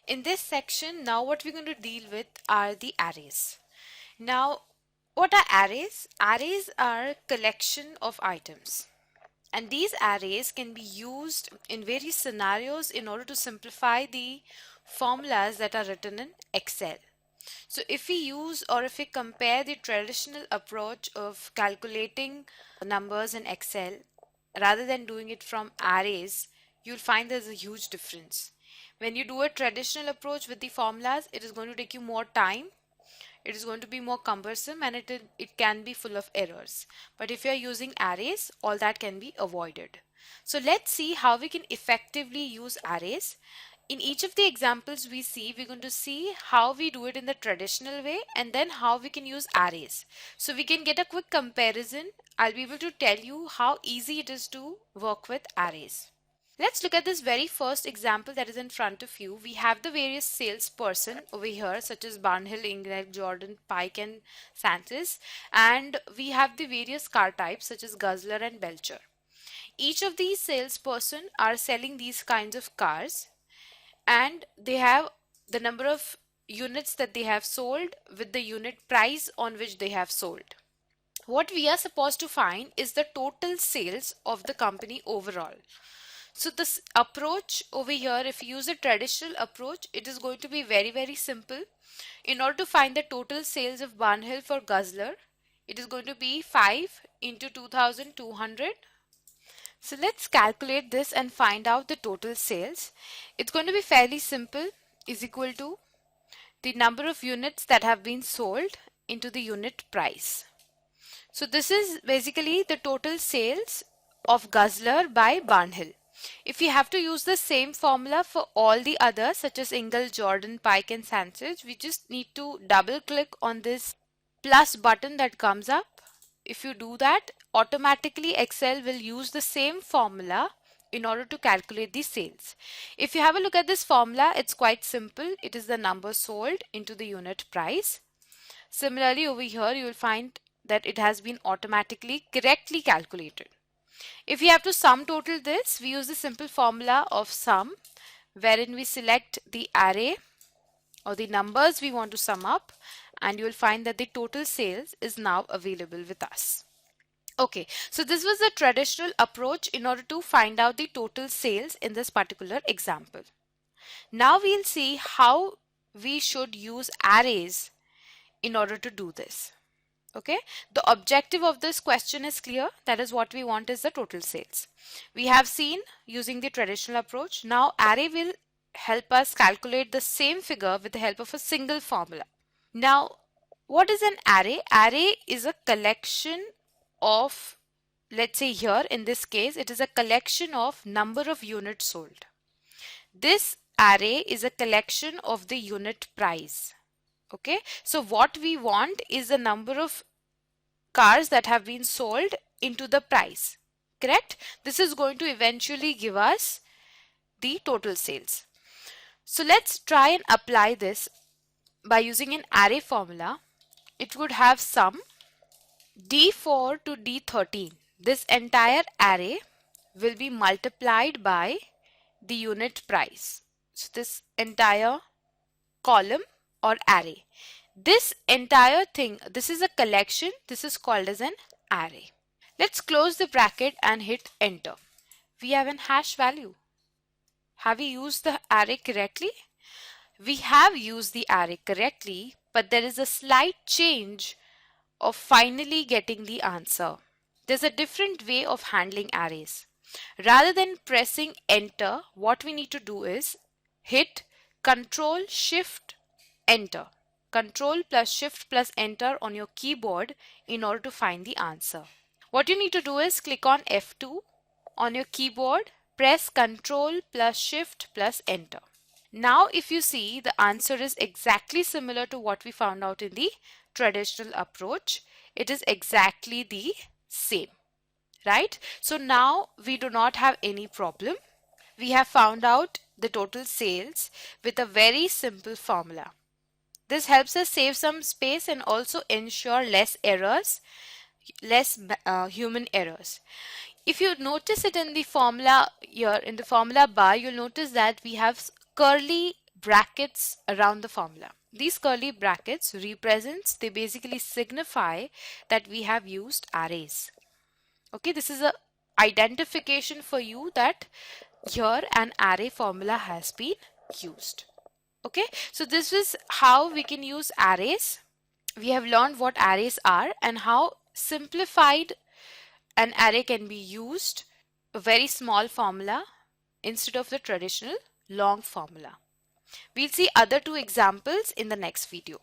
In this section, now what we're going to deal with are the arrays. Now, what are arrays? Arrays are collection of items. And these arrays can be used in various scenarios in order to simplify the formulas that are written in Excel. So if we use or if we compare the traditional approach of calculating numbers in Excel rather than doing it from arrays, you'll find there's a huge difference. When you do a traditional approach with the formulas, it is going to take you more time, it is going to be more cumbersome, and it can be full of errors. But if you are using arrays, all that can be avoided. So let's see how we can effectively use arrays. In each of the examples we see, we're going to see how we do it in the traditional way and then how we can use arrays. So we can get a quick comparison. I'll be able to tell you how easy it is to work with arrays. Let's look at this very first example that is in front of you. We have the various salesperson over here, such as Barnhill, Ingrid, Jordan, Pike, and Santis, and we have the various car types such as Guzzler and Belcher. Each of these salesperson are selling these kinds of cars, and they have the number of units that they have sold with the unit price on which they have sold. What we are supposed to find is the total sales of the company overall. So this approach over here, if you use a traditional approach, it is going to be very simple. In order to find the total sales of Barnhill for Guzzler, it is going to be 5 into 2200. So let's calculate this and find out the total sales. It's going to be fairly simple, is equal to the number of units that have been sold into the unit price. So this is basically the total sales of Guzzler by Barnhill. If we have to use the same formula for all the others such as Ingle, Jordan, Pike and Sanchez, we just need to double click on this plus button that comes up. If you do that, automatically Excel will use the same formula in order to calculate the sales. If you have a look at this formula, it's quite simple. It is the number sold into the unit price. Similarly, over here you will find that it has been automatically correctly calculated. If we have to sum total this, we use the simple formula of sum, wherein we select the array or the numbers we want to sum up, and you will find that the total sales is now available with us. Okay, so this was the traditional approach in order to find out the total sales in this particular example. Now we'll see how we should use arrays in order to do this. Okay, the objective of this question is clear. That is, what we want is the total sales. We have seen using the traditional approach. Now array will help us calculate the same figure with the help of a single formula. Now what is an array? Array is a collection of, let's say here in this case, it is a collection of number of units sold. This array is a collection of the unit price. Okay, so what we want is the number of cars that have been sold into the price, correct? This is going to eventually give us the total sales. So let's try and apply this by using an array formula. It would have sum D4 to D13. This entire array will be multiplied by the unit price. So this entire column or array, this entire thing, this is a collection, this is called as an array. Let's close the bracket and hit enter. We have an hash value. Have we used the array correctly? We have used the array correctly, but there is a slight change of finally getting the answer. There's a different way of handling arrays. Rather than pressing enter, what we need to do is hit Control Shift Enter. Control plus Shift plus Enter on your keyboard in order to find the answer. What you need to do is click on F2 on your keyboard, press Control plus Shift plus Enter. Now if you see, the answer is exactly similar to what we found out in the traditional approach. It is exactly the same, right? So now we do not have any problem. We have found out the total sales with a very simple formula. This helps us save some space and also ensure less errors, less human errors. If you notice it in the formula here, in the formula bar, you'll notice that we have curly brackets around the formula. These curly brackets represents, they basically signify that we have used arrays. Okay, this is a identification for you that here an array formula has been used. Okay, so this is how we can use arrays. We have learned what arrays are and how simplified an array can be used, a very small formula instead of the traditional long formula. We'll see other two examples in the next video.